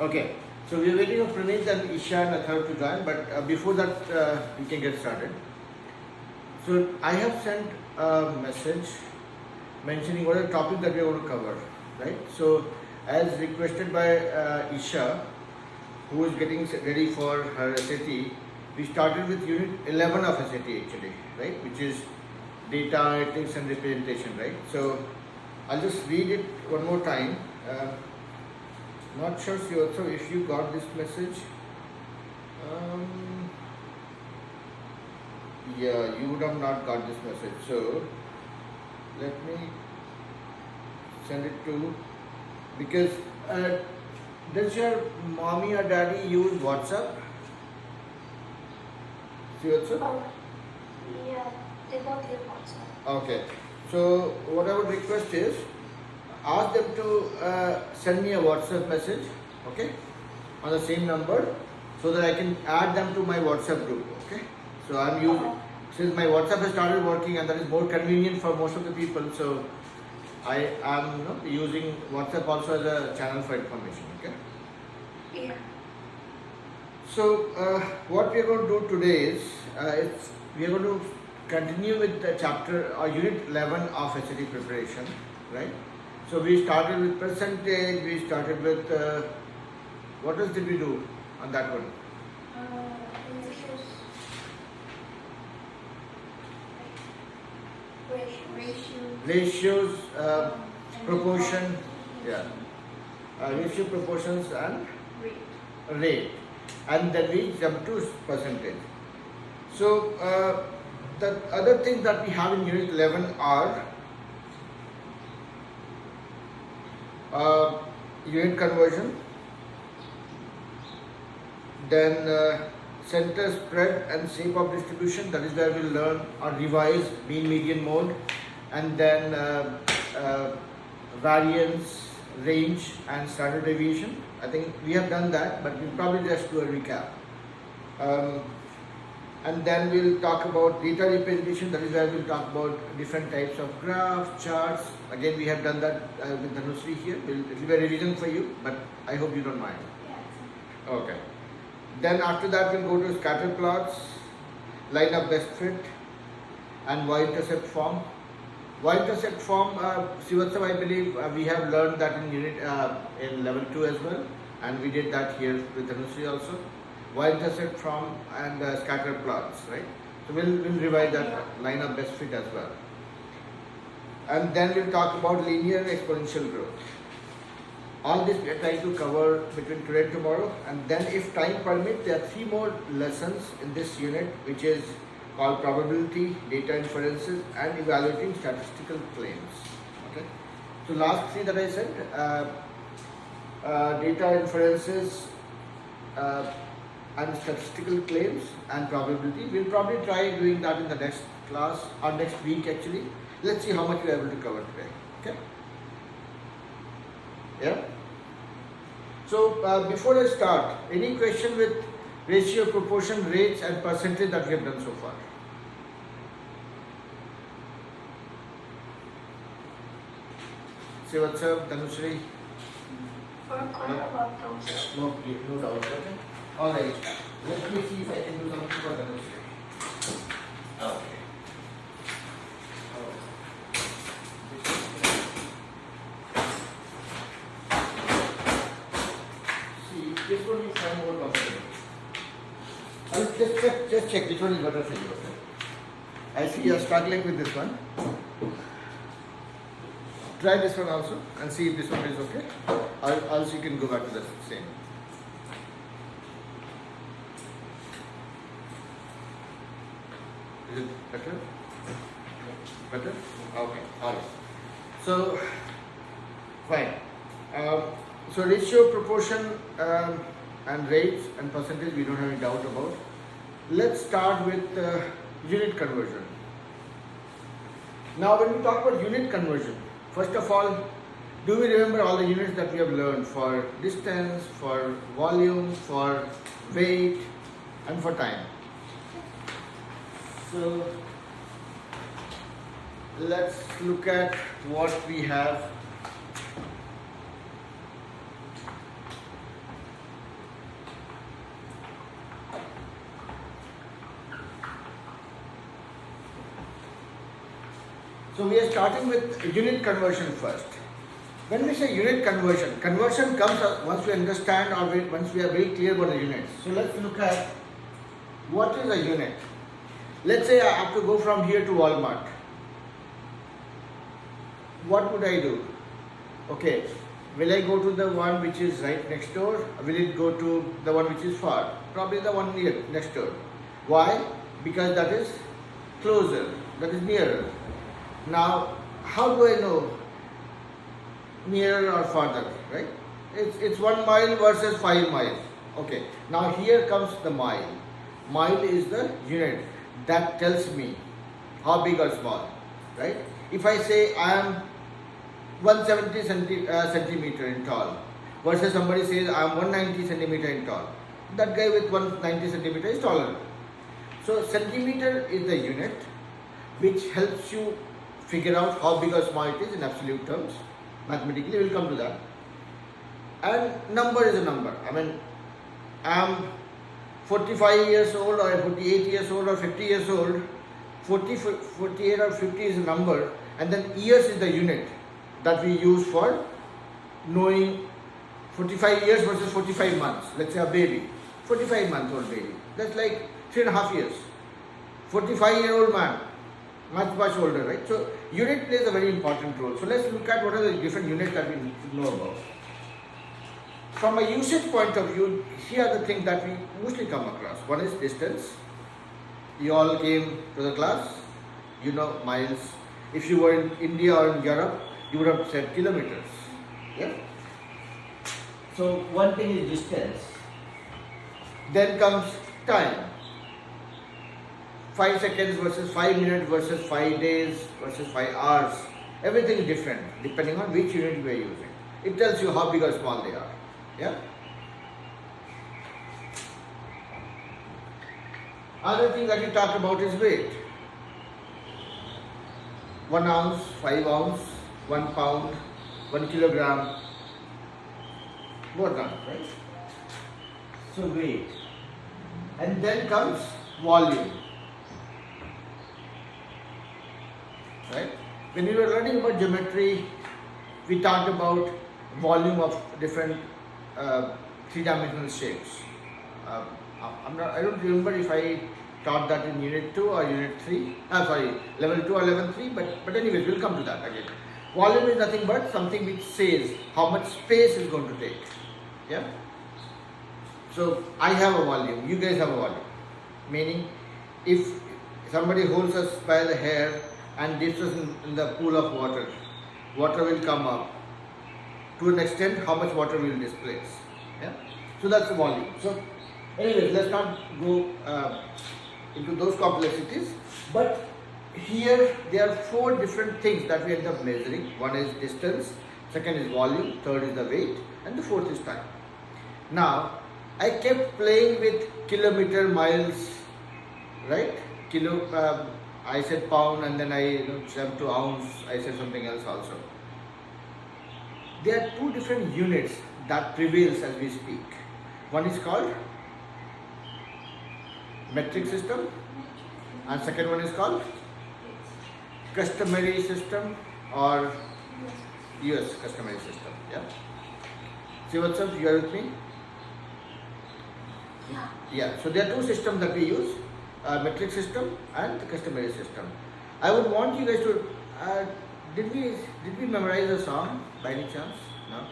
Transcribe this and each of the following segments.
Okay, so we are waiting for Praneeth and Isha and Athar to join, but before that, we can get started. So I have sent a message mentioning what are the topics that we are going to cover, right? So as requested by Isha, who is getting ready for her SAT, we started with unit 11 of SAT actually, right? Which is data analytics and representation, right? So I'll just read it one more time. Not sure also if you got this message. Yeah, you would have not got this message. So let me send it to, because does your mommy or daddy use WhatsApp? See also? Yeah, they both use WhatsApp. Okay. So what I would request is, ask them to send me a WhatsApp message, okay, on the same number, so that I can add them to my WhatsApp group, okay. So I'm using, since my WhatsApp has started working and that is more convenient for most of the people, so I am using WhatsApp also as a channel for information, okay. Yeah. So what we are going to do today is, we are going to continue with the chapter or unit 11 of SAT preparation, right. So we started with percentage, we started with, what else did we do on that one? Ratios, proportion, yeah, ratio, proportions and rate, and then we jump to percentage. So the other things that we have in unit 11 are unit conversion, then center spread and shape of distribution, that is where we will learn or revise mean median mode, and then variance, range and standard deviation. I think we have done that, but we'll probably just do a recap. And then we'll talk about data representation, that is where we'll talk about different types of graphs, charts. Again, we have done that with Dhanusri here. It will be a revision for you, but I hope you don't mind. Yeah. Okay. Then after that, we'll go to scatter plots, line of best fit, and y-intercept form. Y-intercept form, Sivatsav, I believe we have learned that in unit in level 2 as well, and we did that here with Dhanusri also. Y-intercept form and scatter plots, right? So we'll revise that line of best fit as well. And then we'll talk about linear exponential growth. All this we are trying to cover between today and tomorrow, and then if time permits, there are 3 more lessons in this unit, which is called probability, data inferences and evaluating statistical claims. Okay. So last 3 that I said, data inferences, and statistical claims and probability. We'll probably try doing that in the next class or next week actually. Let's see how much we are able to cover today. Okay. Yeah. So before I start, any question with ratio, proportion, rates and percentage that we have done so far? Say what's up, Dhanusri? No doubt. Okay. Alright, let me see if I can do something for Dhanusri. Okay. See, this one you find more comfortable. Just check which one is better for you. Okay? I see you are struggling with this one. Try this one also and see if this one is okay. Or else you can go back to the same. Is it better? Better? Okay, alright. So, fine. So ratio, proportion and rates and percentage we don't have any doubt about. Let's start with unit conversion. Now when we talk about unit conversion, first of all, do we remember all the units that we have learned for distance, for volume, for weight and for time? So let's look at what we have So we are starting with unit conversion first. When we say unit conversion, conversion comes once we understand or once we are very clear about the units. So let's look at what is a unit. Let's say I have to go from here to Walmart. What would I do? Okay, will I go to the one which is right next door? Or will it go to the one which is far? Probably the one near next door. Why? Because that is closer, that is nearer. Now, how do I know nearer or farther, right? It's 1 mile versus 5 miles. Okay, now here comes the mile. Mile is the unit that tells me how big or small, right? If I say I am 170 centimeter in tall versus somebody says I am 190 centimeter in tall, that guy with 190 centimeter is taller. So centimeter is the unit which helps you figure out how big or small it is in absolute terms. Mathematically, we will come to that. And number is a number. I mean, I am 45 years old or 48 years old or 50 years old. 48 or 50 is a number, and then years is the unit that we use for knowing 45 years versus 45 months. Let's say a baby, 45-month-old baby. That's like 3.5 years. 45-year-old man, much older, right? So unit plays a very important role. So let's look at what are the different units that we need to know about. From a usage point of view, here are the things that we mostly come across. One is distance. You all came to the class, you know miles. If you were in India or in Europe, you would have said kilometers. Yeah. So one thing is distance. Then comes time. 5 seconds versus 5 minutes versus 5 days versus 5 hours. Everything is different depending on which unit we are using. It tells you how big or small they are. Yeah. Other thing that we talk about is weight. 1 ounce, 5 ounce, 1 pound, 1 kilogram. More than, right? So weight. And then comes volume. Right? When we were learning about geometry, we talked about volume of different three-dimensional shapes. I don't remember if I taught that in Unit 2 or Unit 3. Level 2 or Level 3. But anyways, we'll come to that again. Volume is nothing but something which says how much space is going to take. Yeah. So I have a volume. You guys have a volume. Meaning, if somebody holds us by the hair and dips us in the pool of water, water will come up. To an extent, how much water will displace. Yeah? So that's the volume. So anyways, let's not go into those complexities. But here there are 4 different things that we end up measuring. One is distance, second is volume, third is the weight, and the fourth is time. Now, I kept playing with kilometer, miles, right? I said pound, and then I jumped to ounce. I said something else also. There are 2 different units that prevails as we speak. One is called metric system, and second one is called customary system or US customary system. Yeah. See what's up? You are with me? Yeah. So there are 2 systems that we use. Metric system and the customary system. I would want you guys to did we memorize the song by any chance? No? No,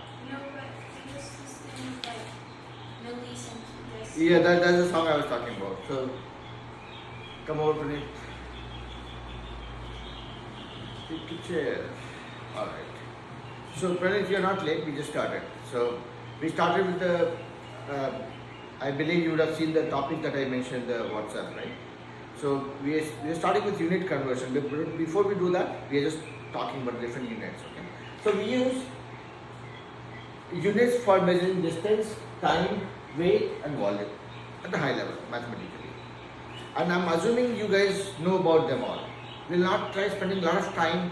but this system is like millies and this. Yeah, that's the song I was talking about. So come over to me. Take a chair. Alright. So Pranit, you're not late, we just started. So we started with the I believe you would have seen the topic that I mentioned in the WhatsApp, right? So we are starting with unit conversion. Before we do that, we are just talking about different units. Okay. So we use units for measuring distance, time, weight, and volume at the high level mathematically. And I'm assuming you guys know about them all. We'll not try spending a lot of time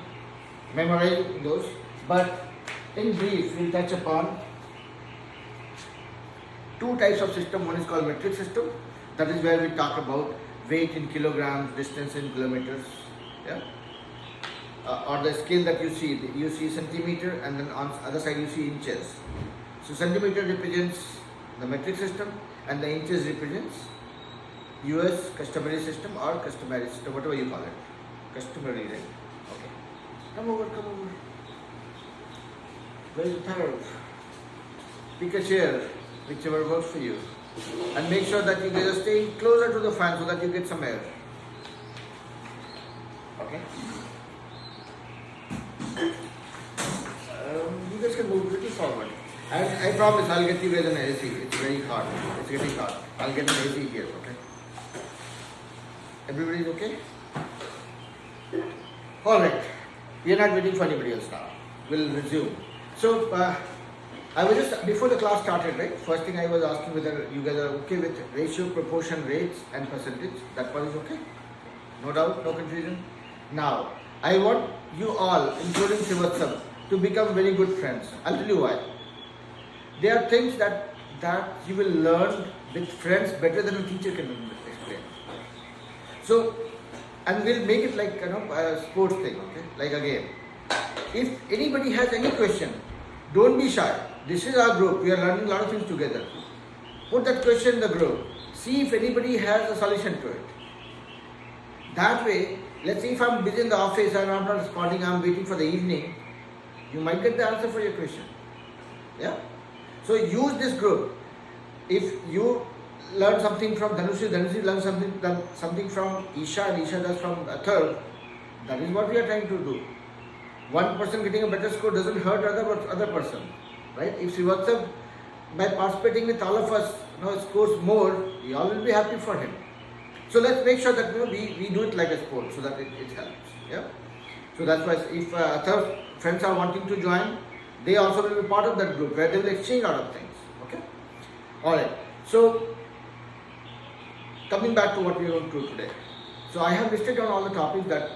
memorizing those, but in brief, we'll touch upon 2 types of system. One is called metric system. That is where we talk about weight in kilograms, distance in kilometers. Yeah. or the scale that you see centimeter, and then on other side you see inches. So centimeter represents the metric system and the inches represents US customary system or customary system, whatever you call it. Customary, right? Okay. Come over. Where is the third? Pick a chair, whichever works for you. And make sure that you guys are staying closer to the fan so that you get some air. Okay? You guys can move little forward. I promise I'll get you guys an AC. It's very hot. It's getting hot. I'll get an AC here, okay? Everybody's okay? Alright. We are not waiting for anybody else now. We'll resume. So, I was just, before the class started, right? First thing I was asking whether you guys are okay with ratio, proportion, rates and percentage. That part is okay? No doubt, no confusion? Now, I want you all, including Srivatsam, to become very good friends. I'll tell you why. There are things that you will learn with friends better than a teacher can explain. So, and we'll make it like a sports thing, okay? Like again, if anybody has any question, don't be shy. This is our group. We are learning a lot of things together. Put that question in the group. See if anybody has a solution to it. That way, let's say if I'm busy in the office and I'm not responding, I'm waiting for the evening, you might get the answer for your question. Yeah? So use this group. If you learn something from Dhanushi learns something from Isha, and Isha does from Athar, that is what we are trying to do. One person getting a better score doesn't hurt other person. Right? If Srivatsam, by participating with all of us, scores more, we all will be happy for him. So let's make sure that we do it like a sport so that it helps. Yeah. So that's why if other friends are wanting to join, they also will be part of that group where they will exchange a lot of things. Okay. All right. So coming back to what we are going to do today. So I have listed down all the topics that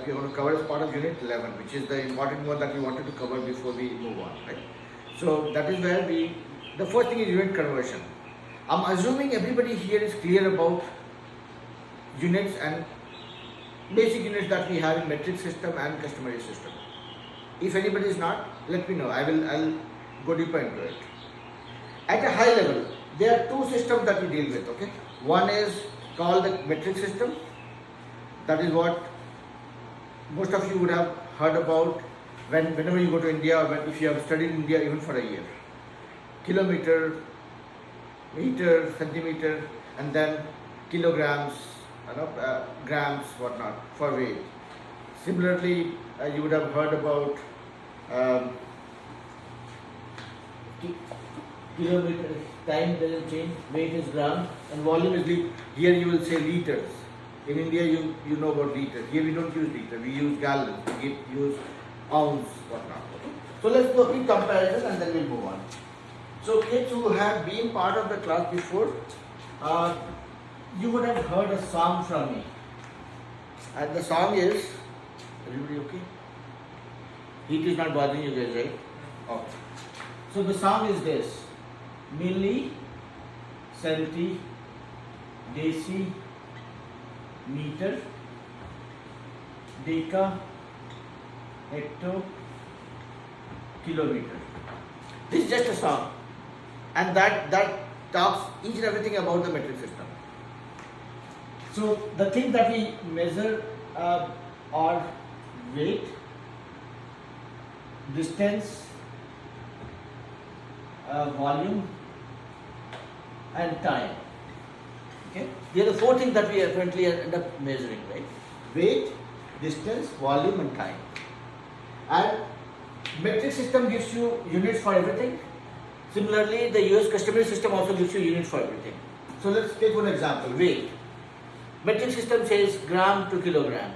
we are going to cover as part of Unit 11, which is the important one that we wanted to cover before we move on, right? So that is where the first thing is unit conversion. I'm assuming everybody here is clear about units and basic units that we have in metric system and customary system. If anybody is not, let me know. I'll go deeper into it. At a high level, there are two systems that we deal with, okay? One is called the metric system. That is what most of you would have heard about whenever you go to India, or if you have studied India even for a year. Kilometer, meter, centimeter, and then kilograms, grams, whatnot, for weight. Similarly, you would have heard about kilometer, time doesn't change, weight is gram, and volume is here you will say liters. In India, you know about liters. Here we don't use liter, we use gallons, we use ounce, whatnot. Okay? So let's do a quick comparison and then we'll move on. So kids who have been part of the class before, you would have heard a song from me. And the song is, everybody okay? Heat is not bothering you guys, right? Okay. So the song is this: milli, centi, deci, meter, deca, hecto, kilometer. This is just a song, and that talks each and everything about the metric system. So the thing that we measure are weight, distance, volume, and time. Okay, these are the four things that we apparently end up measuring, right? Weight, distance, volume, and time. And metric system gives you units for everything. Similarly, the US customary system also gives you units for everything. So let's take one example: weight. Metric system says gram to kilogram.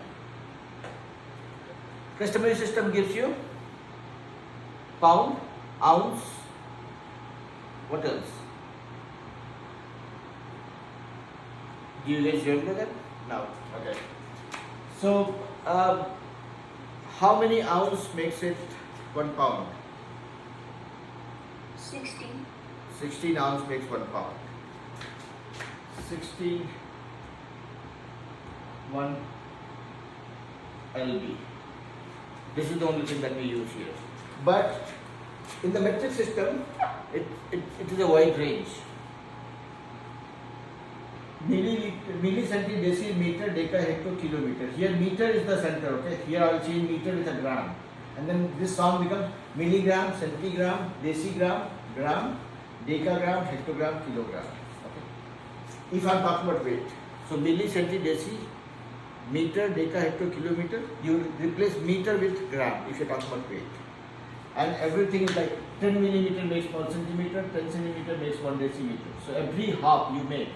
Customary system gives you pound, ounce. What else? Do you guys remember them? No. Okay. So, how many ounce makes it 1 pound? 16. 16 ounce makes 1 pound. 16 1 lb. This is the only thing that we use here. But in the metric system, it is a wide range. Millicenti, decimeter, deca, hecto, kilometer. Here meter is the center, okay? Here I will change meter with a gram. And then this sum becomes milligram, centigram, decigram, gram, decagram, hectogram, kilogram. Okay? If I am talking about weight. So millicenti, deci, meter, deca, hecto, kilometer, you replace meter with gram if you are talking about weight. And everything is like 10 millimeter makes 1 centimeter, 10 centimeter makes 1 decimeter. So every hop you make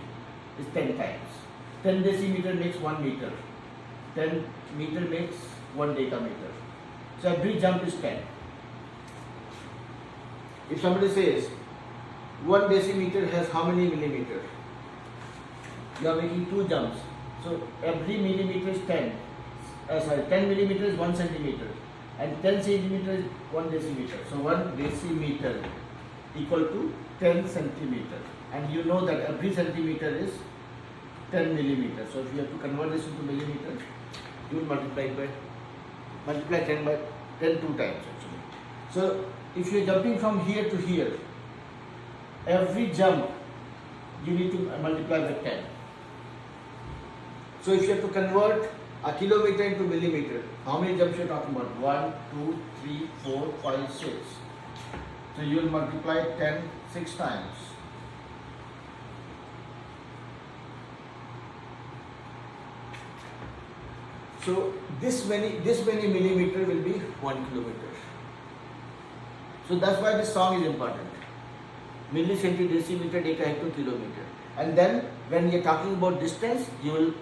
is 10 times. 10 decimeter makes 1 meter. 10 meter makes 1 decameter. So every jump is 10. If somebody says 1 decimeter has how many millimeter? You are making 2 jumps. So every millimeter is 10. 10 millimeter is 1 centimeter. And 10 centimeter is 1 decimeter. So 1 decimeter equal to 10 centimeter. And you know that every centimeter is 10 millimeter. So if you have to convert this into millimeter, you will multiply 10 by 10 two times actually. So if you are jumping from here to here, every jump you need to multiply by 10. So if you have to convert a kilometer into millimeter, how many jumps you are talking about? 1, 2, 3, 4, 5, 6. So you will multiply 10 6 times. So this many millimeter will be 1 kilometer. So that's why this song is important. Millicenti, decimeter, deca, hecto, kilometer. And then when you are talking about distance, you will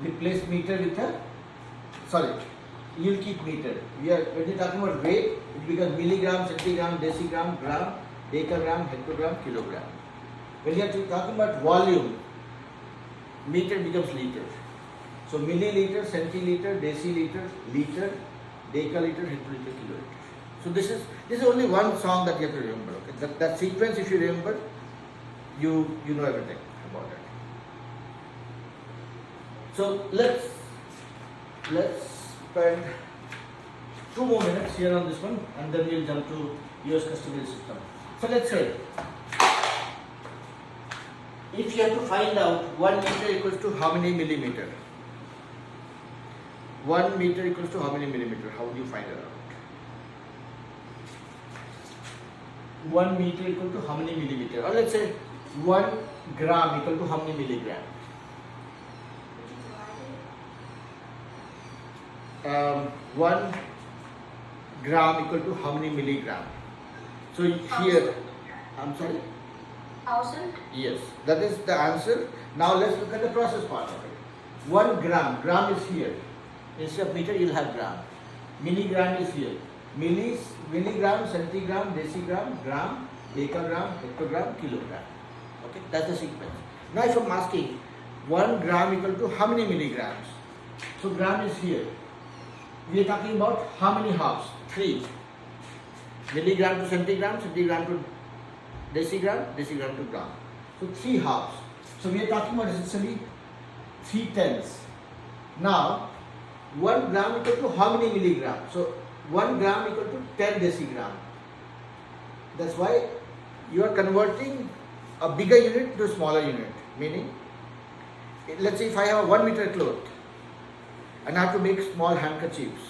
replace meter with you will keep meter. When you are talking about weight, it becomes milligram, centigram, decigram, gram, decagram, hectogram, kilogram. When you are talking about volume, meter becomes liter. So milliliter, centiliter, deciliter, liter, decaliter, hectoliter, kiloliter. So this is only one song that you have to remember. Okay? That sequence, if you remember, you know everything about it. So let's spend 2 more minutes here on this one, and then we'll jump to US customary system. So let's say if you have to find out 1 meter equals to how many millimeter. 1 meter equals to how many millimeter? How would you find it out? 1 meter equal to how many millimeter? Or let's say 1 gram equal to how many milligram? 1 gram equal to how many milligram? So here, I'm sorry? 1000? Yes, that is the answer. Now let's look at the process part of it. 1 gram is here. Instead of meter, you'll have gram. Milligram is here. Milligram, centigram, decigram, gram, decagram, hectogram, kilogram. Okay, that's the sequence. Now if I'm asking 1 gram equal to how many milligrams? So gram is here. We are talking about how many halves? 3. Milligram to centigram, centigram to decigram, decigram to gram. So 3 halves. So we are talking about essentially 3 tenths. Now 1 gram equal to how many milligram? So 1 gram equal to 10 decigram. That's why you are converting a bigger unit to a smaller unit. Meaning, let's say if I have a 1 meter cloth and I have to make small handkerchiefs,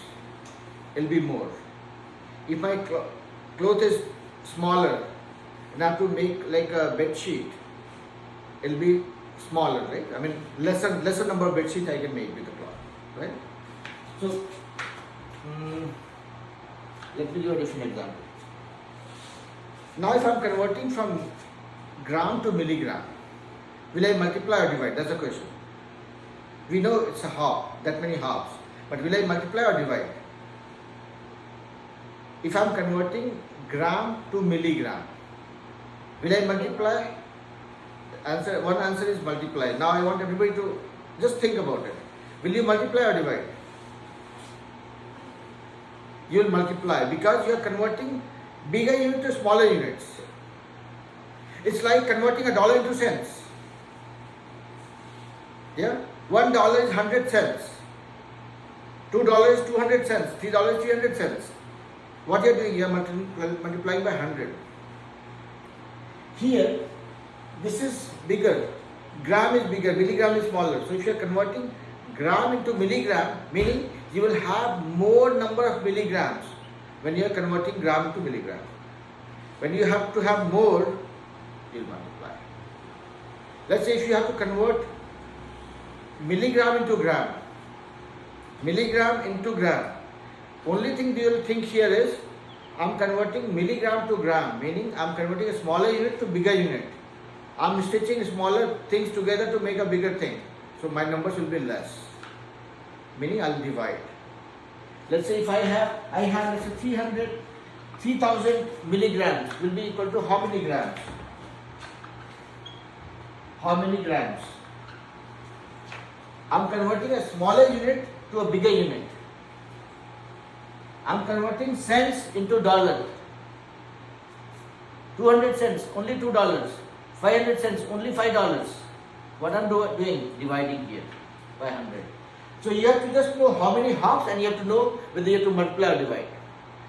it will be more. If my cloth is smaller and I have to make like a bed sheet, it will be smaller, right? I mean, lesser number of bed sheets I can make with the cloth, right? So, let me give a different example. Now if I am converting from gram to milligram, will I multiply or divide? That's the question. We know it's a half, that many halves. But will I multiply or divide? If I am converting gram to milligram, will I multiply? One answer is multiply. Now I want everybody to just think about it. Will you multiply or divide? You will multiply because you are converting bigger unit to smaller units. It's like converting $1 into cents. Yeah? $1 is 100 cents. $2 200 cents, $3 300 cents. What you are doing? You are multiplying by 100. Here, this is bigger. Gram is bigger, milligram is smaller. So if you are converting gram into milligram, meaning you will have more number of milligrams when you are converting gram to milligram. When you have to have more, you will multiply. Let's say if you have to convert milligram into gram, milligram into gram, only thing you will think here is I am converting milligram to gram, meaning I am converting a smaller unit to bigger unit. I am stitching smaller things together to make a bigger thing. So my numbers will be less. Meaning I will divide. Let's say if I have let's say 3000 milligrams will be equal to how many grams? How many grams? I am converting a smaller unit to a bigger unit. I am converting cents into dollar. 200 cents, only $2. 500 cents, only $5. What I am doing? Dividing here by 100. So you have to just know how many halves and you have to know whether you have to multiply or divide.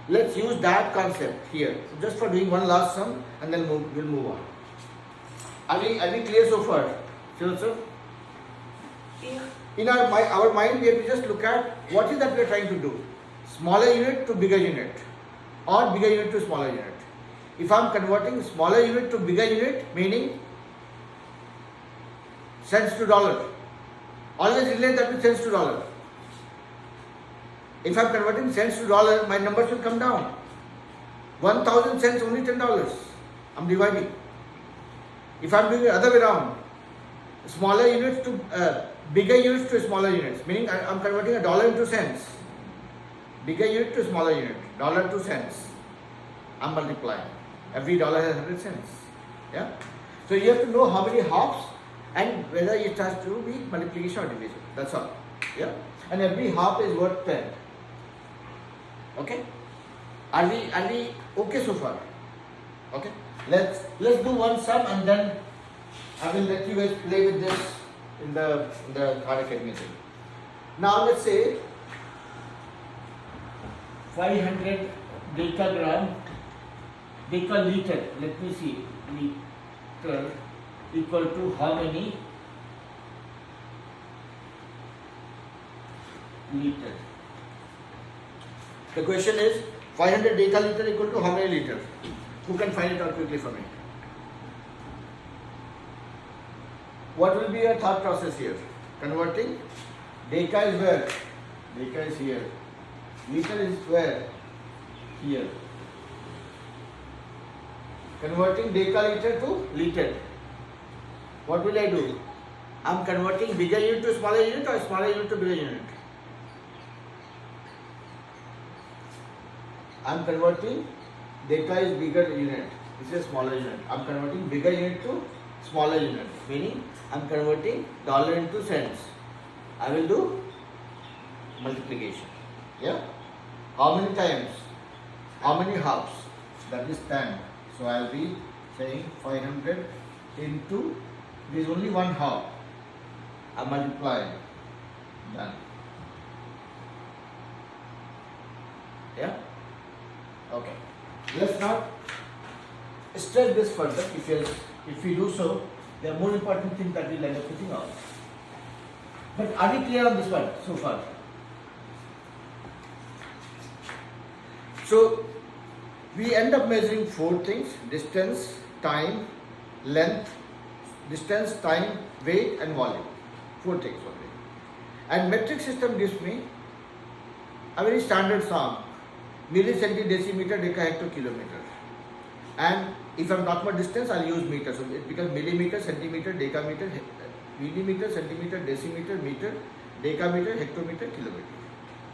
Let's use that concept here. Just for doing one last sum and then we'll move on. Are we clear so far? Sir? Yeah. In our mind, we have to just look at what is that we are trying to do. Smaller unit to bigger unit or bigger unit to smaller unit. If I am converting smaller unit to bigger unit, meaning cents to dollar, always relate that with cents to dollar. If I am converting cents to dollar, my numbers will come down. 1000 cents, only $10. I am dividing. If I am doing the other way around, smaller units to bigger units to smaller units, meaning I am converting a dollar into cents. Bigger unit to smaller unit, dollar to cents. I am multiplying. Every dollar has 100 cents. Yeah. So you have to know how many halves and whether it has to be multiplication or division. That's all. Yeah. And every half is worth 10. Okay. Are we okay so far? Okay. Let's do one sum and then I will let you guys play with this in the Khan Academy thing. Now let's say 500 decaliter, let me see, liter equal to how many liter? The question is 500 decaliter equal to how many liters? Who can find it out quickly for me? What will be your thought process here? Converting, deca is where? Deca is here. Liter is where? Here. Converting decaliter to liter. What will I do? I am converting bigger unit to smaller unit or smaller unit to bigger unit? I am converting, deca is bigger unit, this is smaller unit. I am converting bigger unit to smaller unit, meaning I am converting dollar into cents. I will do multiplication. Yeah? How many times? How many halves? That is 10. So I will be saying 500 into, there is only one half. I multiply. Done. Yeah? Okay. Let's not stress this further. If we do so, there are more important things that we'll end up putting on. But are we clear on this one so far? So we end up measuring 4 things: distance, time, length, distance, time, weight and volume. 4 things only. And metric system gives me a very standard sum: millicenti, decimeter, decahecto, kilometer. And if I am talking about distance, I will use meter. So it becomes millimeter, centimeter, decameter, millimeter, centimeter, decimeter, meter, decameter, hectometer, kilometer.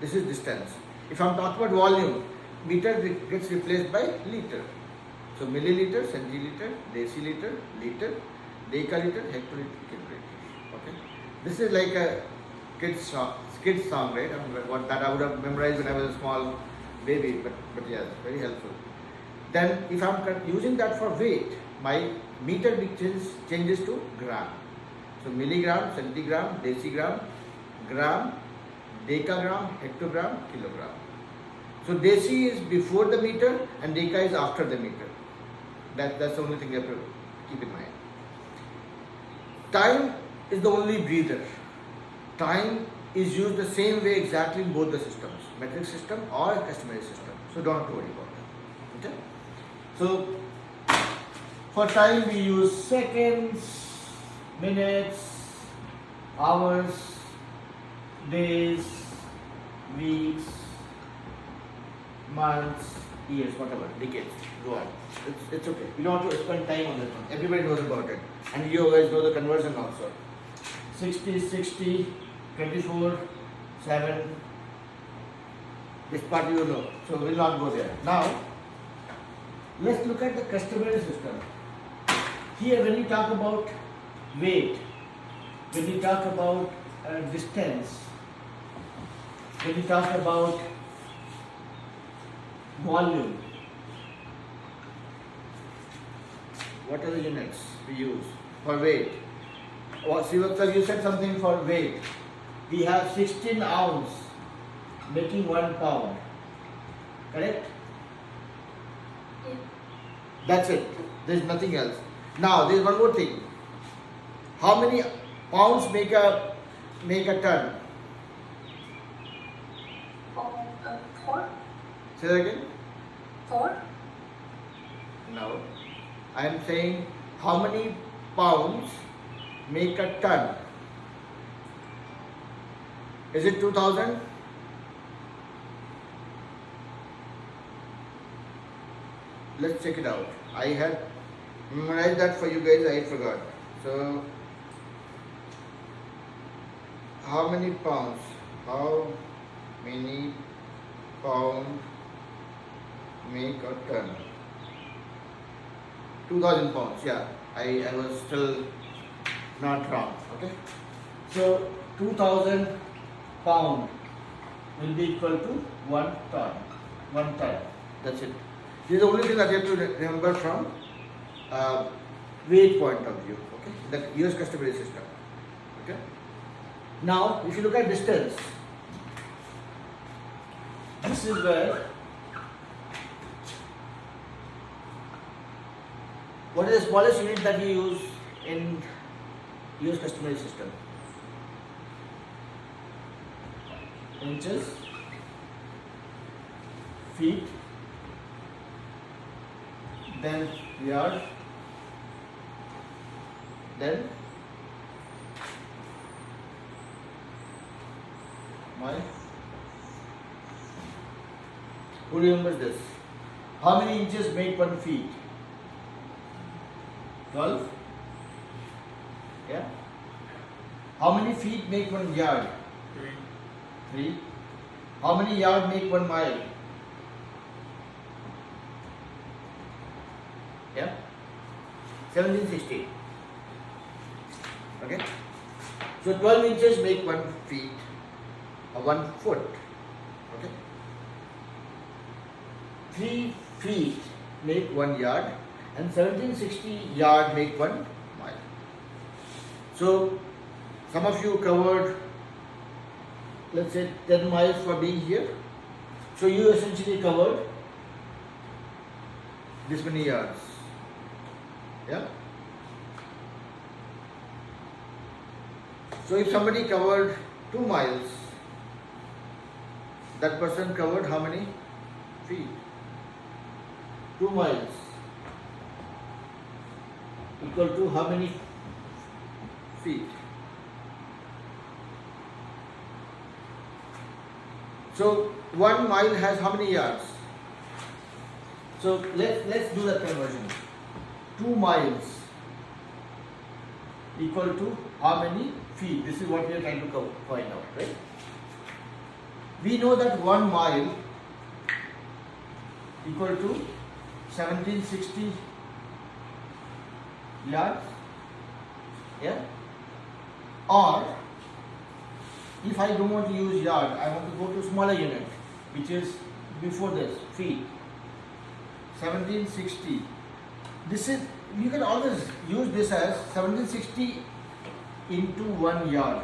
This is distance. If I am talking about volume, meter gets replaced by liter. So milliliter, centiliter, deciliter, liter, decaliter, hectoliter, kilometer. Okay. This is like a kid's song, right? What that I would have memorized when I was a small baby, but yes, very helpful. Then if I am using that for weight, my meter changes to gram. So milligram, centigram, decigram, gram, decagram, hectogram, kilogram. So deci is before the meter and deca is after the meter. That's the only thing you have to keep in mind. Time is the only breather. Time is used the same way exactly in both the systems, metric system or customary system. So don't have to worry about that. Okay? So for time we use seconds, minutes, hours, days, weeks, months, years, whatever, decades, go on. It's okay. You don't have to spend time on this one. Everybody knows about it. And you guys know the conversion also. 60, 24, 7. This part you know. So we'll not go there. Now, let's look at the customary system. Here when you talk about weight, when you talk about distance, when you talk about volume, what are the units we use for weight? Sir, you said something for weight. We have 16 ounce making 1 pound. Correct? Yeah. That's it. There's nothing else. Now there's one more thing. How many pounds make a ton? 4? Say that again. 4? No. I am saying how many pounds make a ton? Is it 2000? Let's check it out. I had memorized that for you guys, I forgot. So, how many pounds? How many pounds make a ton? 2000 pounds, yeah. I was still not wrong, okay? So, 2000 pound will be equal to 1 ton. 1 ton. That's it. This is the only thing that you have to remember from weight point of view, okay? The US customary system, okay? Now, if you look at distance, this is where what is the smallest unit that we use in US customary system? Inches, feet, then yard, then mile. Who remembers this? How many inches make 1 feet? 12? Yeah? How many feet make 1 yard? 3. How many yard make 1 mile? Yeah? 1760. Okay? So 12 inches make 1 feet or 1 foot. Okay? 3 feet make 1 yard and 1760 yard make 1 mile. So some of you covered, let's say 10 miles for being here. So you essentially covered this many yards. Yeah? So if somebody covered 2 miles, that person covered how many feet? 2 miles equal to how many feet? So 1 mile has how many yards? So let's do that conversion. 2 miles equal to how many feet? This is what we are trying to find out, right? We know that 1 mile equal to 1760 yards. Yeah? Or if I don't want to use yard, I want to go to smaller unit, which is before this, feet. 1760. This is, you can always use this as 1760 into 1 yard.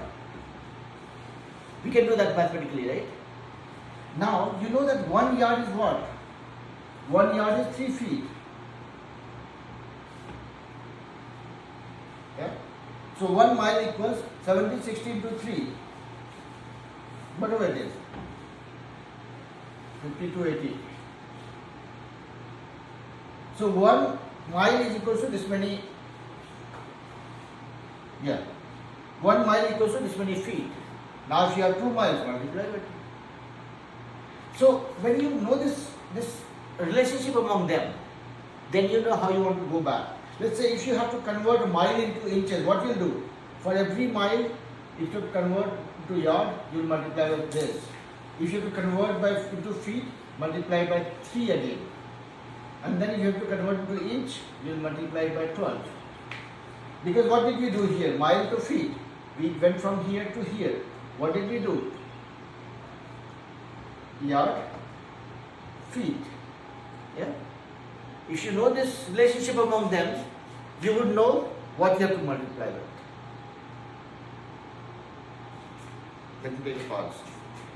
We can do that mathematically, right? Now, you know that 1 yard is what? 1 yard is 3 feet. Yeah? So 1 mile equals 70, 60 into 3. Whatever it is. 50 to 80. So 1 mile is equals to this many. Yeah. 1 mile equals to this many feet. Now if you have 2 miles, multiply by 2. So when you know this relationship among them, then you know how you want to go back. Let's say if you have to convert a mile into inches, what you'll do? For every mile, if you convert into yard, you'll multiply by this. If you have to convert into feet, multiply by 3 again. And then if you have to convert into inch, you'll multiply by 12. Because what did we do here? Mile to feet. We went from here to here. What did we do? Yard, feet. Yeah? If you know this relationship among them, you would know what you have to multiply with. Let me take a pause.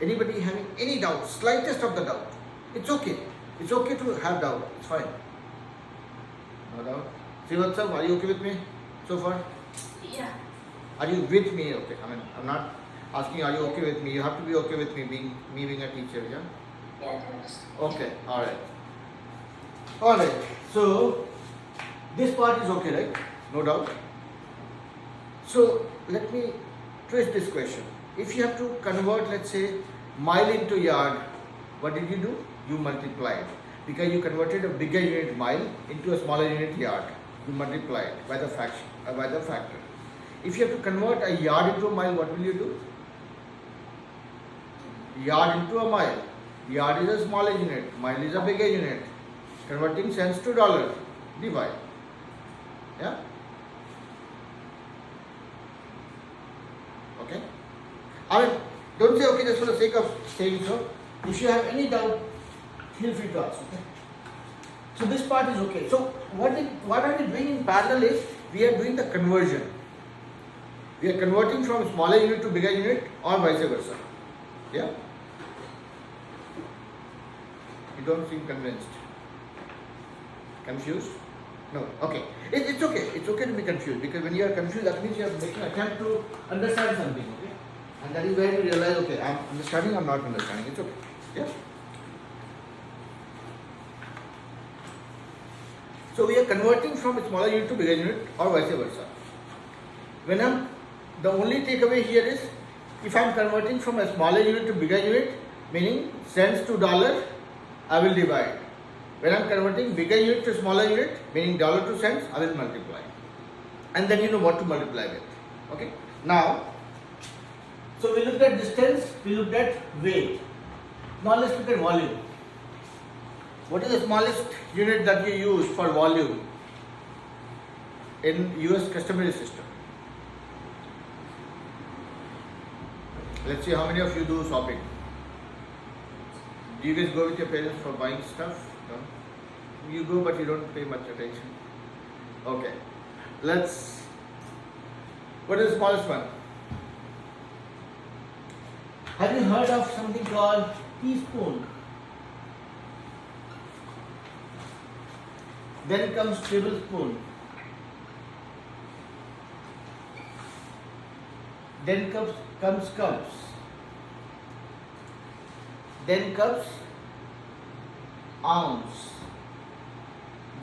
Anybody having any doubt, slightest of the doubt? It's okay. It's okay to have doubt. It's fine. No doubt. Srivatsam, are you okay with me so far? Yeah. Are you with me? Okay. I mean, I'm not asking are you okay with me. You have to be okay with me being a teacher, yeah? Yeah, thanks. Okay, alright. Alright, so this part is okay, right? No doubt. So let me twist this question. If you have to convert, let's say, mile into yard, what did you do? You multiplied. Because you converted a bigger unit mile into a smaller unit yard. You multiplied by the factor. If you have to convert a yard into a mile, what will you do? Yard into a mile. Yard is a smaller unit, mile is a bigger unit. Converting cents to dollar, divide. Yeah? Okay? I mean, don't say okay just for the sake of saying so. If you have any doubt, feel free to ask. Okay? So this part is okay. So what are we doing in parallel is we are doing the conversion. We are converting from smaller unit to bigger unit or vice versa. Yeah? You don't seem convinced. Confused? No. Okay. It's okay. It's okay to be confused because when you are confused, that means you are making an attempt to understand something. Okay? And that is where you realize, okay, I'm understanding, I'm not understanding. It's okay. Yeah? So we are converting from a smaller unit to bigger unit or vice versa. The only takeaway here is if I am converting from a smaller unit to bigger unit, meaning cents to dollar, I will divide. When I am converting bigger unit to smaller unit, meaning dollar to cents, I will multiply. And then you know what to multiply with. Okay. Now, so we looked at distance, we looked at weight. Now let's look at volume. What is the smallest unit that you use for volume in US customary system? Let's see how many of you do shopping. Do you guys go with your parents for buying stuff? No? You go but you don't pay much attention. Okay. What is the smallest one? Have you heard of something called teaspoon? Then comes tablespoon. Then comes cups. Then comes ounce.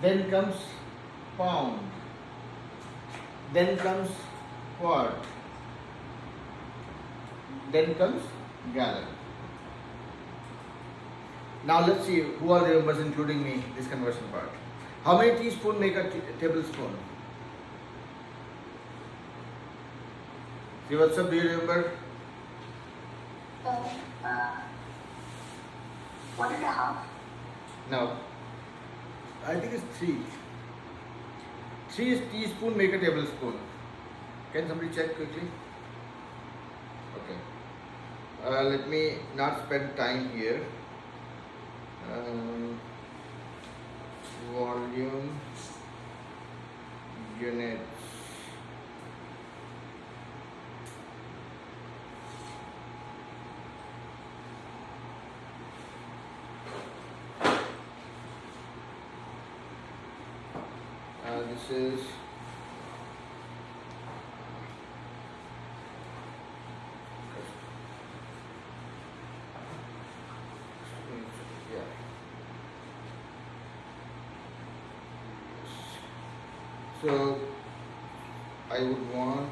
Then comes pound. Then comes quart. Then comes gallon. Now let's see who all remembers, including me, this conversion part. How many teaspoons make a tablespoon? Srivatsam, do you remember? 1.5. No. I think it's 3. 3 teaspoons make a tablespoon. Can somebody check quickly? Okay. Let me not spend time here. Volume units. variances. Yeah. So I would want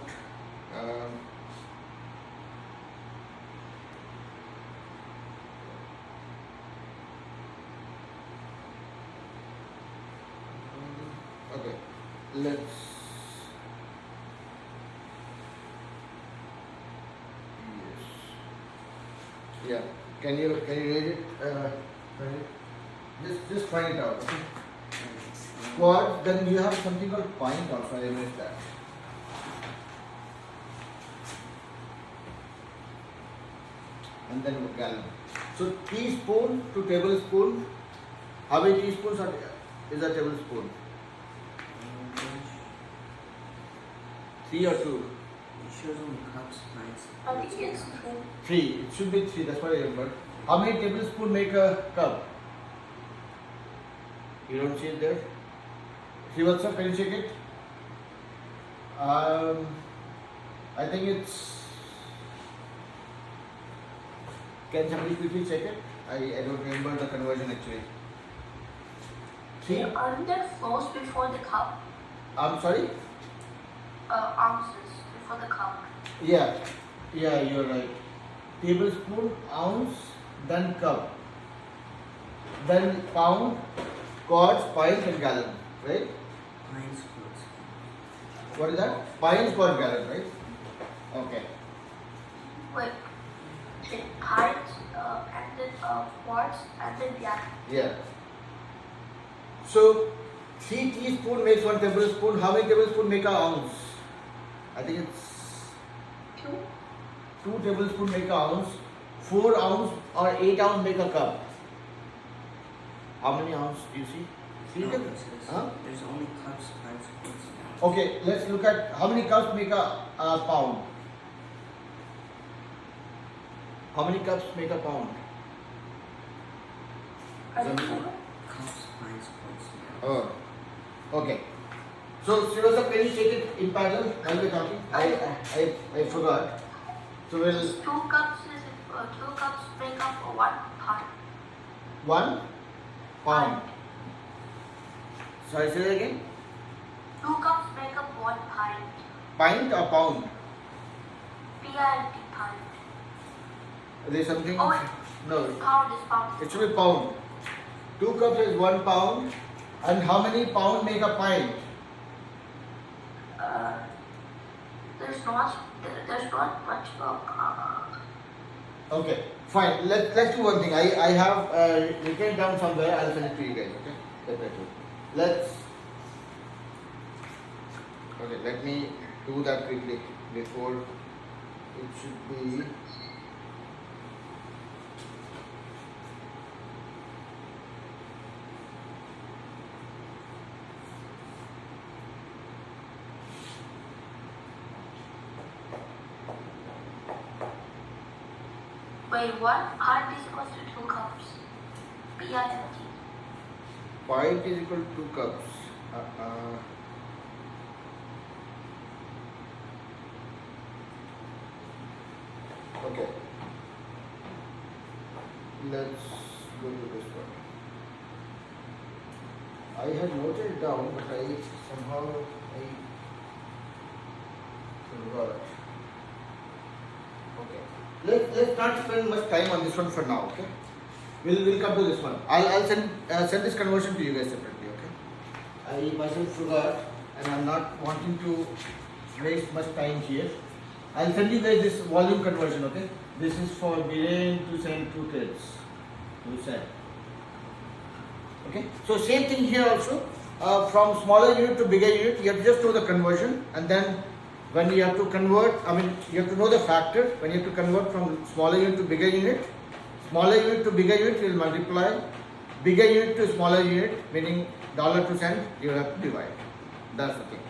okay, let's yeah. Can you read it? Just find it out. Okay? Quad. Then you have something called pint also. I missed that. And then gallon. So teaspoon to tablespoon. How many teaspoons is a tablespoon? 3 or 2? It shows on the cups, pints. I think it's 2. 3. It should be 3. That's what I remember. How many tablespoons make a cup? You don't see it there? See what's up? Can you check it? I think it's. Can somebody quickly check it? I don't remember the conversion actually. See? Aren't there flows before the cup? I'm sorry? Ounces before the cup. Yeah, you're right. Tablespoon, ounce, then cup, then pound, quarts, pints, and gallon, right? Pints, quarts. What is that? Pints, quart, gallon, right? Okay. Wait. It pints and then quarts and then gallon. Yeah. So 3 teaspoon makes 1 tablespoon. How many tablespoon make an ounce? I think it's 2. 2 tablespoon make an ounce. 4 ounce or 8 ounce make a cup. How many ounce do you see? See No, it? it says Huh? there's only cups, pints, quarts, gallons. Okay, let's look at how many cups make a pound. How many cups make a pound? Are you Seven. sure? Cups, pints, quarts, gallons. Oh, okay. So, Shirosa, can you take it in parallel while we're talking? I forgot. So we'll 2 cups is 2 cups make up 1 pint. 1 pound. Sorry, say that again. 2 cups make up 1 pint. Pint or pound? P-I-N-T pint. There is something. Oh, wait. No, Pound is pound. it should be pound. 2 cups is 1 pound. And how many pound make a pint? There's not much of Okay, fine. Let's do one thing. I have written it down somewhere. I'll send it to you guys. Okay, separately. Let me do that quickly before it should be. Wait, 1 pint is equal to 2 cups. P-I-N-T. Pint is equal to 2 cups. Okay. Let's go to this one. I had noted it down, but I somehow forgot. Okay. Let's not spend much time on this one for now. Okay. We'll come to this one. I'll send this conversion to you guys separately. Okay. I myself forgot, and I'm not wanting to waste much time here. I'll send you guys this volume conversion. Okay. This is for Viren to send 2 kids to send. Okay. So same thing here also. From smaller unit to bigger unit, you have to just know the conversion, and then when you have to convert, you have to know the factor. When you have to convert from smaller unit to bigger unit, smaller unit to bigger unit, you will multiply. Bigger unit to smaller unit, meaning dollar to cent, you have to divide. That's the thing.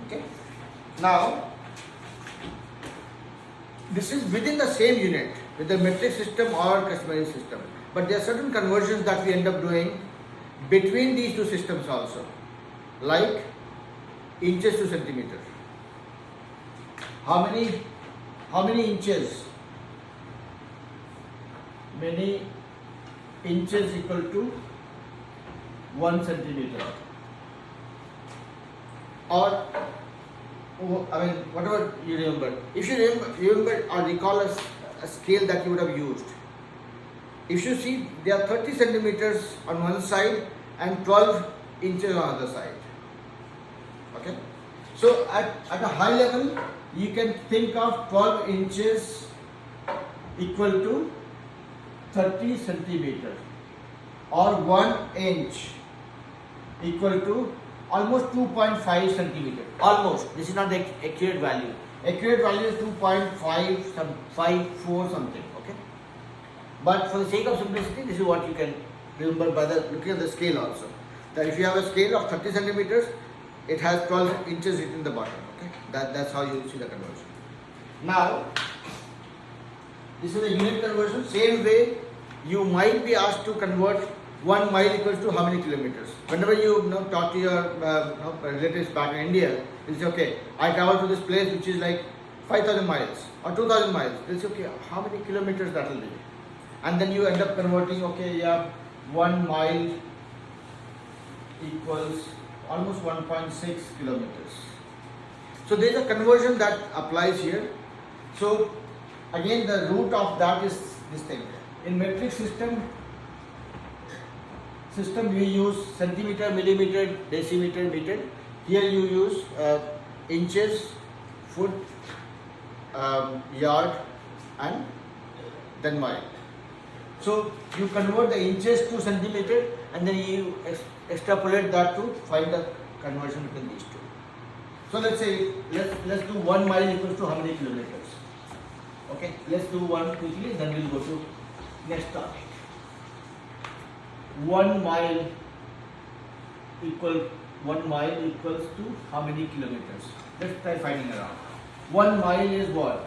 Okay. Now, this is within the same unit, with the metric system or customary system. But there are certain conversions that we end up doing between these two systems also. Like inches to centimeter. How many inches? Many inches equal to 1 centimeter. Or I mean, whatever you remember. If you remember or recall a scale that you would have used. If you see, there are 30 centimeters on one side and 12 inches on the other side. Okay? So at a high level, you can think of 12 inches equal to 30 centimeters, or 1 inch equal to almost 2.5 centimeter. Almost. This is not the accurate value. Accurate value is 2.54 something. Okay. But for the sake of simplicity, this is what you can remember by looking at the scale also. That if you have a scale of 30 centimeters, it has 12 inches written in the bottom. Okay. That's how you see the conversion. Now, this is the unit conversion. Same way, you might be asked to convert 1 mile equals to how many kilometers. Whenever you talk to your relatives back in India, you say, okay, I travel to this place which is like 5,000 miles or 2,000 miles. They'll say, okay, how many kilometers that will be? And then you end up converting, okay, yeah, 1 mile equals almost 1.6 kilometers. So there is a conversion that applies here. So again, the root of that is this thing. In metric system we use centimeter, millimeter, decimeter, meter. Here you use inches, foot, yard, and then mile. So you convert the inches to centimeter, and then you extrapolate that to find the conversion between these two. So let's say let's do 1 mile equals to how many kilometers? Okay, let's do one quickly, then we'll go to next topic. 1 mile equals to how many kilometers? Let's try finding around. 1 mile is what?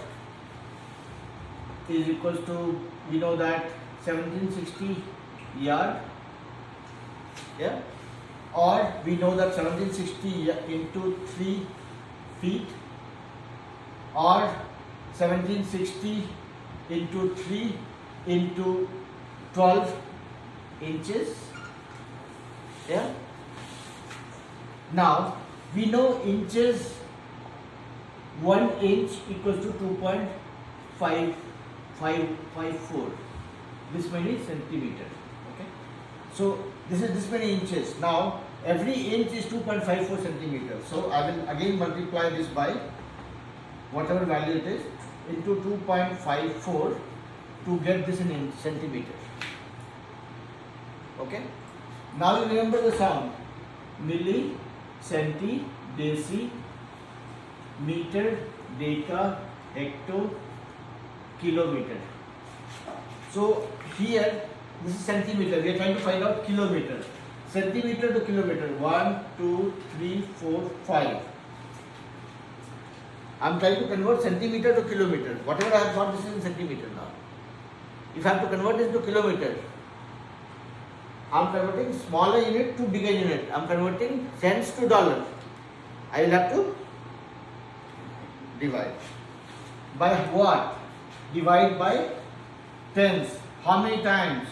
Is equals to, we know that 1760 yard. Yeah? Or we know that 1760 into 3 feet, or 1760 into 3 into 12 inches. Yeah. Now we know inches, 1 inch equals to 2.554. This many centimeters. Okay. So this is this many inches. Now every inch is 2.54 centimeters. So I will again multiply this by whatever value it is into 2.54 to get this in centimeters. Okay. Now you remember the sound: milli, centi, deci, meter, deca, hecto, kilometer. So here this is centimeter. We are trying to find out kilometer. Centimeter to kilometer. 1, 2, 3, 4, 5. I am trying to convert centimeter to kilometer. Whatever I have got, this is in centimeter now. If I have to convert this to kilometer, I am converting smaller unit to bigger unit. I am converting cents to dollar. I will have to divide. By what? Divide by tens. How many times?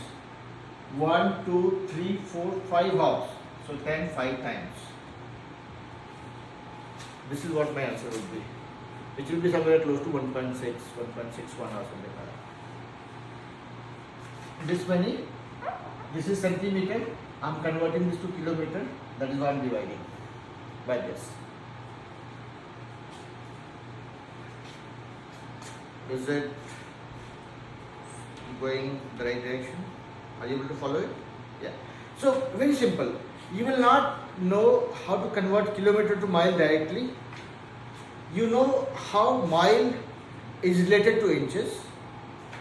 1, 2, 3, 4, 5 hours. So 10, 5 times. This is what my answer would be. Which will be somewhere close to 1.6, 1.61 or something like that. This many. This is centimeter. I am converting this to kilometer. That is why I am dividing by this. Is it going the right direction? Are you able to follow it? Yeah. So very simple. You will not know how to convert kilometer to mile directly. You know how mile is related to inches.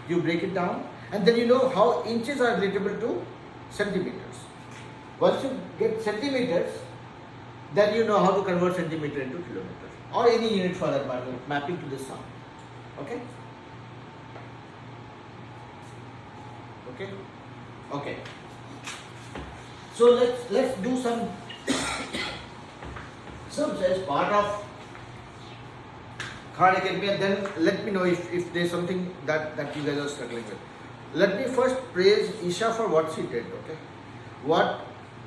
You break it down, and then you know how inches are relatable to centimeters. Once you get centimeters, then you know how to convert centimeter into kilometer, or any unit for that matter, mapping to this sum. Okay? Okay? Okay. So let's do So as part of Khan Academy, and then let me know if there's something that you guys are struggling with. Let me first praise Isha for what she did. Okay, what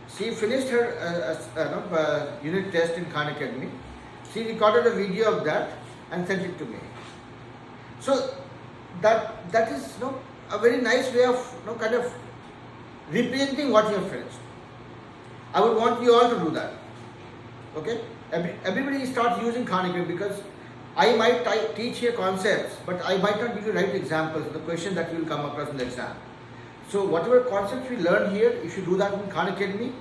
she finished her unit test in Khan Academy. She recorded a video of that and sent it to me. So that is a very nice way of kind of representing what you have finished. I would want you all to do that. Okay, everybody start using Khan Academy, because I might teach here concepts, but I might not give you right examples of the questions that you will come across in the exam. So whatever concepts we learn here, if you do that in Khan Academy,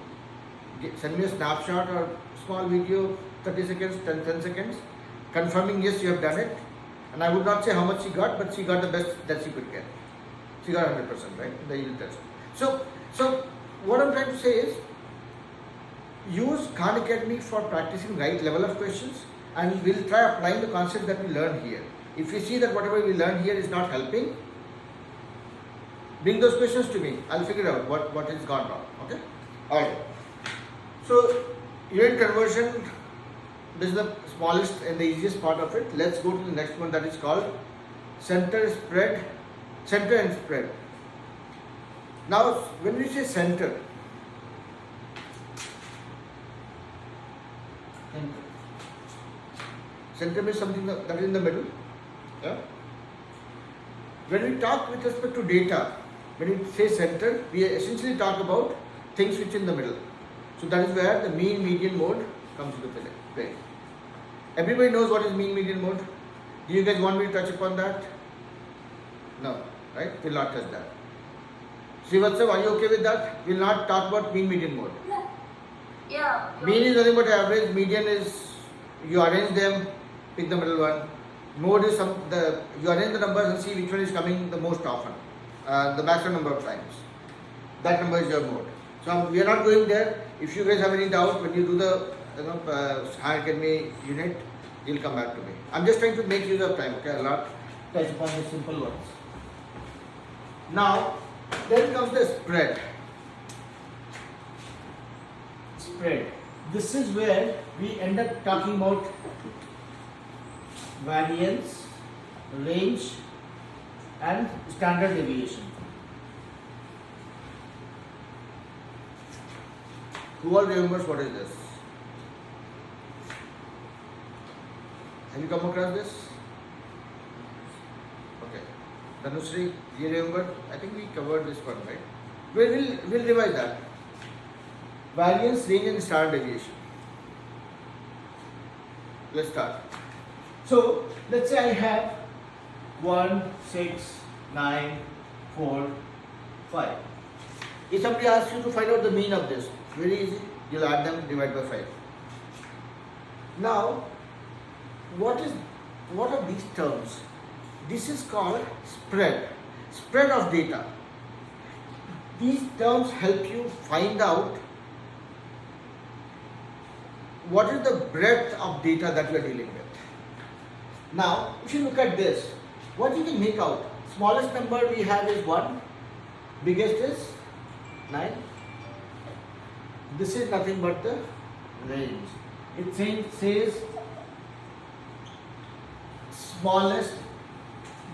send me a snapshot or small video, 30 seconds, 10 seconds, confirming yes, you have done it. And I would not say how much she got, but she got the best that she could get. She got 100%, right, in the yield test. So what I'm trying to say is, use Khan Academy for practicing right level of questions, and we'll try applying the concepts that we learn here. If you see that whatever we learn here is not helping, bring those questions to me. I'll figure out what has gone wrong. Okay? Alright. So unit conversion, this is the smallest and the easiest part of it. Let's go to the next one, that is called center and spread. Now when we say center means something that is in the middle. Yeah? When we talk with respect to data, when we say center, we essentially talk about things which are in the middle. So that is where the mean median mode comes into play. Everybody knows what is mean median mode. Do you guys want me to touch upon that? No, right? We'll not touch that. Srivatsav, are you okay with that? We'll not talk about mean median mode. Yeah. Mean is nothing but average. Median is you arrange them, pick the middle one. Mode is you arrange the numbers and see which one is coming the most often, the maximum number of times. That number is your mode. So we are not going there. If you guys have any doubt when you do the Khan Academy unit, you'll come back to me. I'm just trying to make use of time. Okay, I'll not touch upon the simple ones. Now, then comes the spread. This is where we end up talking about variance, range, and standard deviation. Who all remembers what is this? Have you come across this? Okay. Dhanusri, do you remember? I think we covered this one, right? We'll revise that. Variance, range, and standard deviation. Let's start. So let's say I have 1, 6, 9, 4, 5. If somebody asks you to find out the mean of this, very easy. You'll add them, divide by 5. Now, what are these terms? This is called spread of data. These terms help you find out what is the breadth of data that you are dealing with. Now, if you look at this, what you can make out? Smallest number we have is 1, biggest is 9. This is nothing but the range. It says smallest,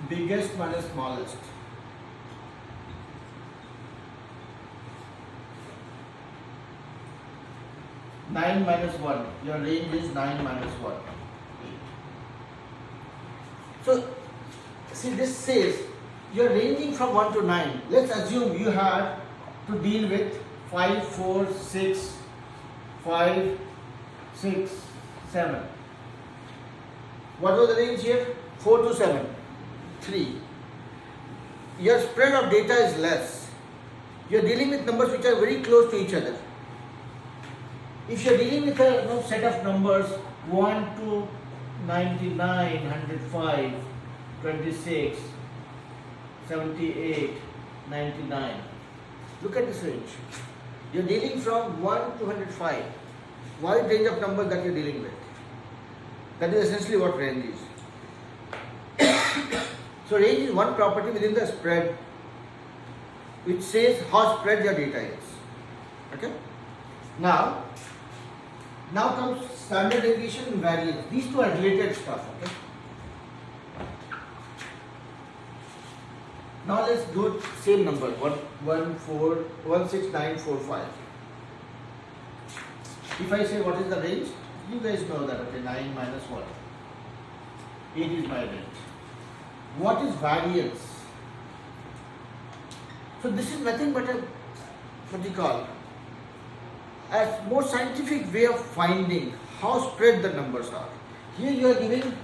biggest minus smallest. Nine minus 1. Your range is 9 minus 1. 8. So, see, this says you are ranging from 1 to 9. Let's assume you had to deal with 5, 4, 6, 5, 6, 7. What was the range here? 4 to 7. 3. Your spread of data is less. You are dealing with numbers which are very close to each other. If you are dealing with a set of numbers 1 to 99, 105, 26, 78, 99. Look at this range. You are dealing from 1 to 105. Wide range of numbers that you are dealing with. That is essentially what range is. So range is one property within the spread which says how spread your data is. Okay? Now comes standard deviation and variance. These two are related stuff. Okay. Now let's do same number 16945. If I say what is the range, you guys know that. Okay, 9 minus what? 8 is my range. What is variance? So this is nothing but a what do you call a more scientific way of finding how spread the numbers are. Here you are giving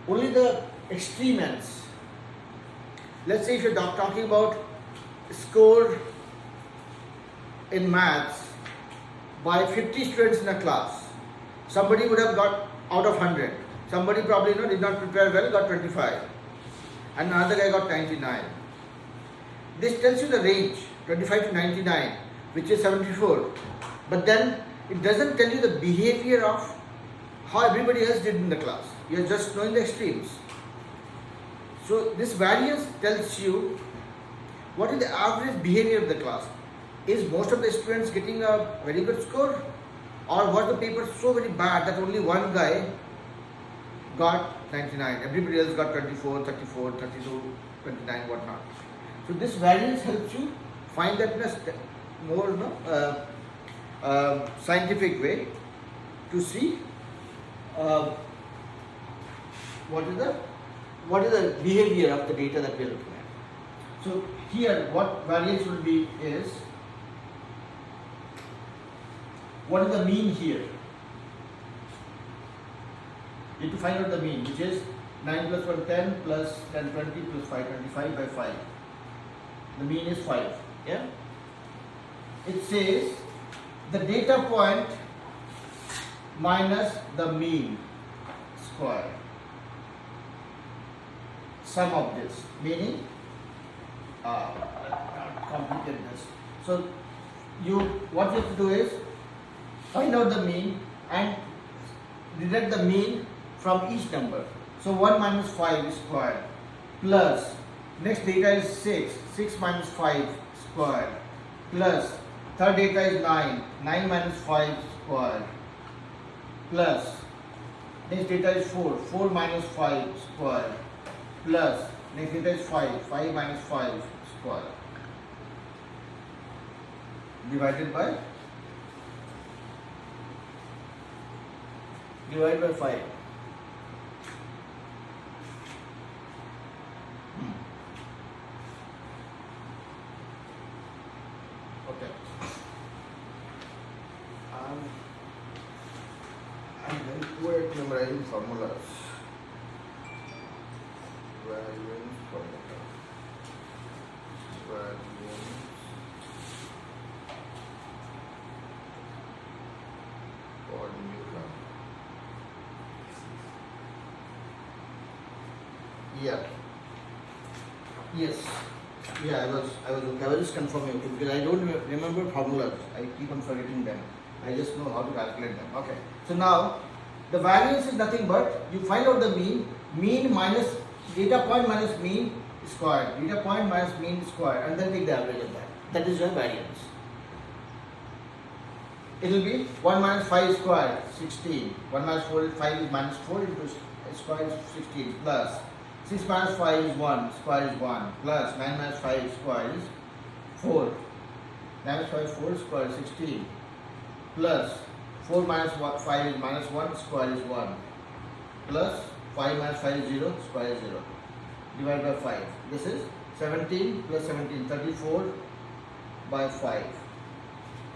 only the extreme ends. Let's say if you're talking about score in maths by 50 students in a class, somebody would have got out of 100. Somebody probably did not prepare well, got 25, and another guy got 99. This tells you the range 25 to 99, which is 74. But then it doesn't tell you the behavior of how everybody else did in the class. You're just knowing the extremes. So this variance tells you what is the average behavior of the class. Is most of the students getting a very good score, or was the paper so very bad that only one guy got 99, everybody else got 24, 34, 32, 29, whatnot. So this variance helps you find that in a more scientific way to see what is the behavior of the data that we are looking at. So here what variance will be is, what is the mean here? You need to find out the mean, which is 9 plus 1 10 plus 10 20 plus 5 25 by 5. The mean is 5. Yeah. It says the data point minus the mean square. Sum of this, meaning complicate this. So what you have to do is find out the mean and deduct the mean from each number. So 1 minus 5 square plus next data is 6 minus 5 square plus third data is 9 minus 5 square plus next data is 4 minus 5 square plus next data is 5 minus 5 square divided by 5. Okay. I'm very poor at memorizing formulas. Variance formula. Variance. Formula. Yeah. Yes. Yeah, I was just confirming because I don't remember formulas. I keep on forgetting them. I just know how to calculate them. Okay. So now the variance is nothing but you find out the mean minus data point minus mean squared, data point minus mean squared, and then take the average of that. That is your variance. It will be 1 minus 5 squared, 16. 1 minus 4 is 5 is minus 4 into square is 16 plus 6 minus 5 is 1, square is 1, plus 9 minus 5 square is 4. 9 minus 5 4 square is 16, plus 4 minus 5 is minus 1, square is 1, plus 5 minus 5 is 0, square is 0, divided by 5. This is 17 plus 17, 34 by 5.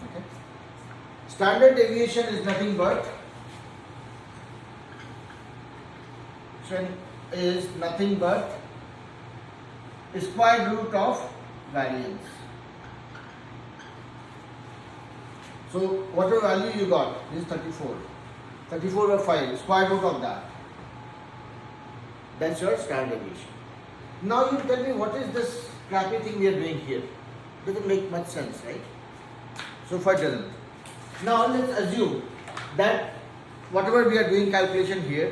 Okay. Standard deviation is nothing but square root of variance. So whatever value you got, this is 34. 34 by 5, square root of that. That's your standard deviation. Now you tell me what is this crappy thing we are doing here? Doesn't make much sense, right? So far it doesn't. Now let's assume that whatever we are doing calculation here,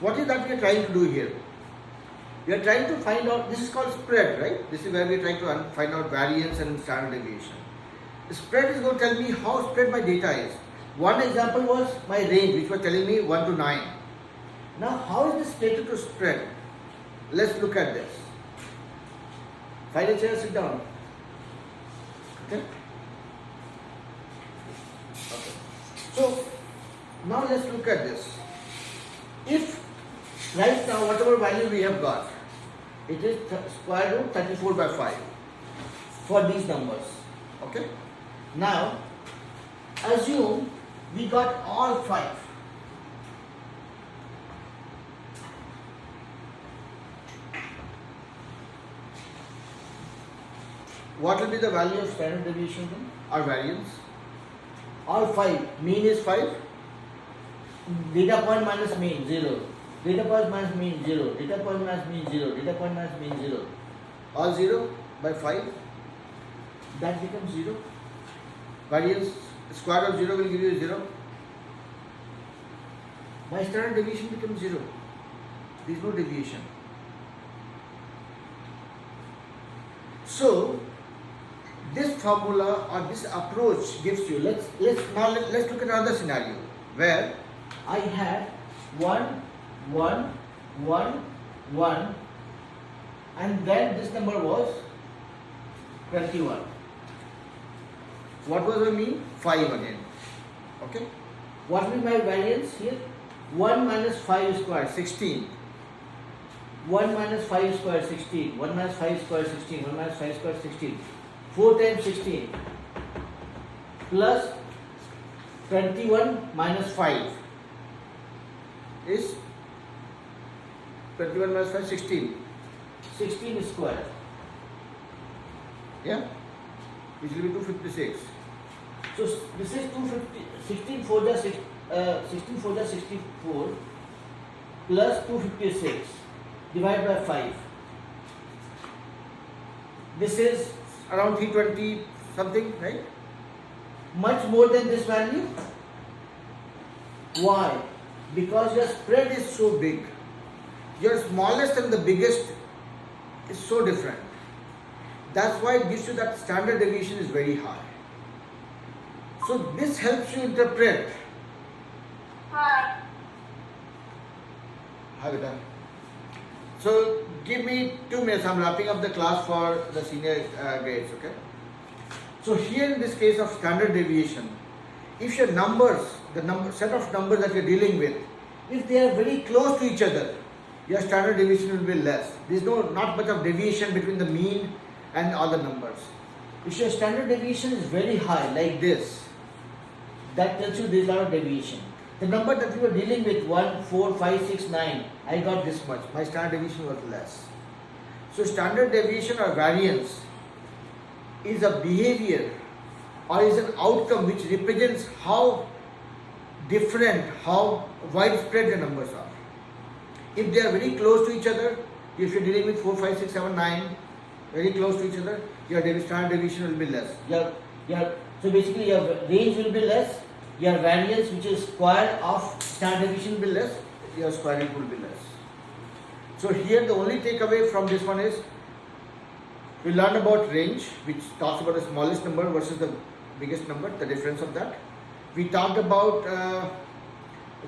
what is that we are trying to do here? We are trying to find out, this is called spread, right? This is where we are trying to find out variance and standard deviation. Spread is going to tell me how spread my data is. One example was my range, which was telling me 1 to 9. Now, how is this related to spread? Let's look at this. Find a chair, sit down. Okay? Okay. So, now let's look at this. If right now, whatever value we have got, it is square root 34 by 5 for these numbers. Okay? Now, assume we got all 5. What will be the value of standard deviation then, or variance? All 5. Mean is 5. Data point minus mean 0. Data point minus mean 0. Data point minus mean 0. Data point minus mean 0. All 0 by 5. That becomes 0. Variance, square of 0 will give you 0. My standard deviation becomes 0. There is no deviation. So, this formula or this approach gives you, let's look at another scenario where I had 1, 1, 1, 1, and then this number was 21. What was my mean? 5 again. Okay. What will be my variance here? 1 minus 5 square, 16. 1 minus 5 square, 16. 1 minus 5 square, 16. 1 minus 5 square, 16. 4 times 16 plus 21 minus 5 is 21 minus 5, 16. 16 square. Yeah? Which will be 256. So this is 250, 16 4 the 16 4 the 64 plus 256 divided by 5. This is around 320 something, right? Much more than this value. Why? Because your spread is so big. Your smallest and the biggest is so different. That's why it gives you that standard deviation is very high. So this helps you interpret. Hi. Hi, beta. So give me 2 minutes. I'm wrapping up the class for the senior grades. Okay. So here in this case of standard deviation, if your numbers, set of numbers that you're dealing with, if they are very close to each other, your standard deviation will be less. There is not much of deviation between the mean and other numbers. If your standard deviation is very high, like this, that tells you there is a lot of deviation. The number that we were dealing with, 1, 4, 5, 6, 9, I got this much. My standard deviation was less. So standard deviation or variance is a behavior or is an outcome which represents how different, how widespread the numbers are. If they are very close to each other, if you're dealing with 4, 5, 6, 7, 9, very close to each other, your standard deviation will be less. So basically your range will be less, your variance, which is square of standard deviation, will be less, your square root will be less. So here the only takeaway from this one is, we learned about range, which talks about the smallest number versus the biggest number, the difference of that. We talked about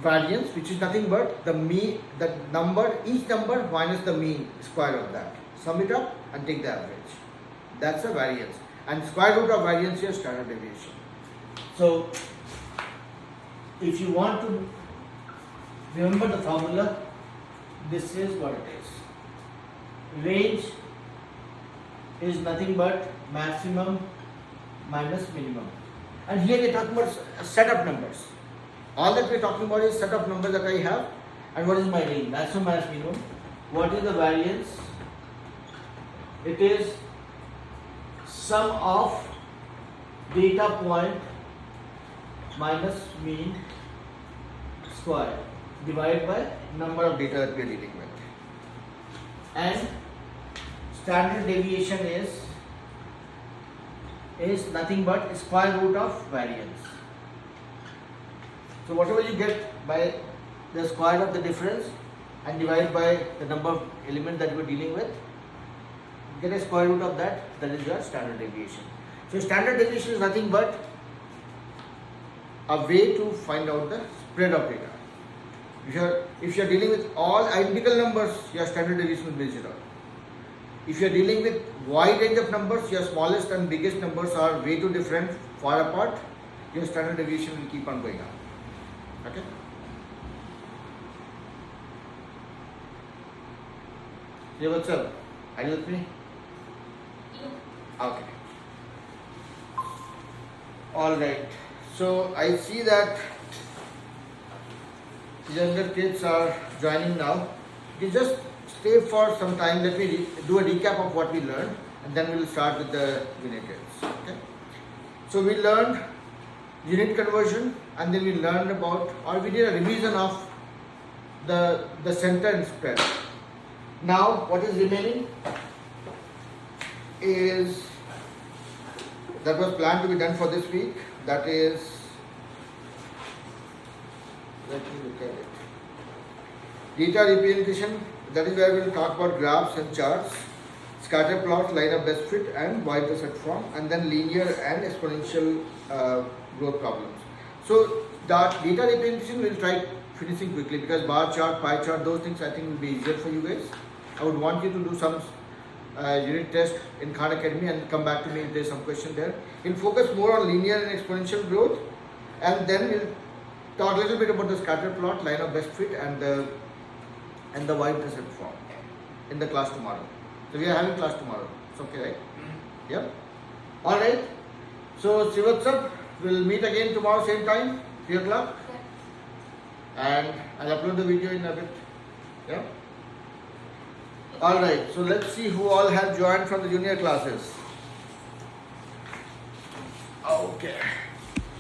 variance, which is nothing but the mean, the number, each number minus the mean square of that. Sum it up and take the average. That's a variance. And square root of variance is standard deviation. So, if you want to remember the formula, this is what it is. Range is nothing but maximum minus minimum. And here we are talking about a set of numbers. All that we are talking about is set of numbers that I have, and what is my range, maximum minus minimum. What is the variance? It is sum of data point minus mean square divided by number of data that we are dealing with. And standard deviation is nothing but square root of variance. So whatever you get by the square of the difference and divide by the number of elements that you are dealing with, get a square root of that, that is your standard deviation. So standard deviation is nothing but a way to find out the spread of data. If you are dealing with all identical numbers, your standard deviation will be 0. If you are dealing with wide range of numbers, your smallest and biggest numbers are way too different, far apart, your standard deviation will keep on going up. Okay? Yeah, what's up? Are you with me? Okay. Alright. So I see that younger kids are joining now. You just stay for some time. Let me do a recap of what we learned, and then we'll start with the unit kids. Okay. So we learned unit conversion, and then we learned about, or we did a revision of the center and spread. Now what is remaining is that was planned to be done for this week. That is, let me look at it. Data representation, that is where we will talk about graphs and charts, scatter plots, line of best fit and y-intercept form, and then linear and exponential growth problems. So that data representation we will try finishing quickly, because bar chart, pie chart, those things I think will be easier for you guys. I would want you to do some unit test in Khan Academy and come back to me if there is some question there. We'll focus more on linear and exponential growth, and then we'll talk a little bit about the scatter plot, line of best fit and the y-intercept form in the class tomorrow. So we are having class tomorrow. It's okay, right? Yep. Alright. So see what's up. We'll meet again tomorrow same time, 3 o'clock. And I'll upload the video in a bit. Yeah. Alright, so let's see who all have joined from the junior classes. Okay.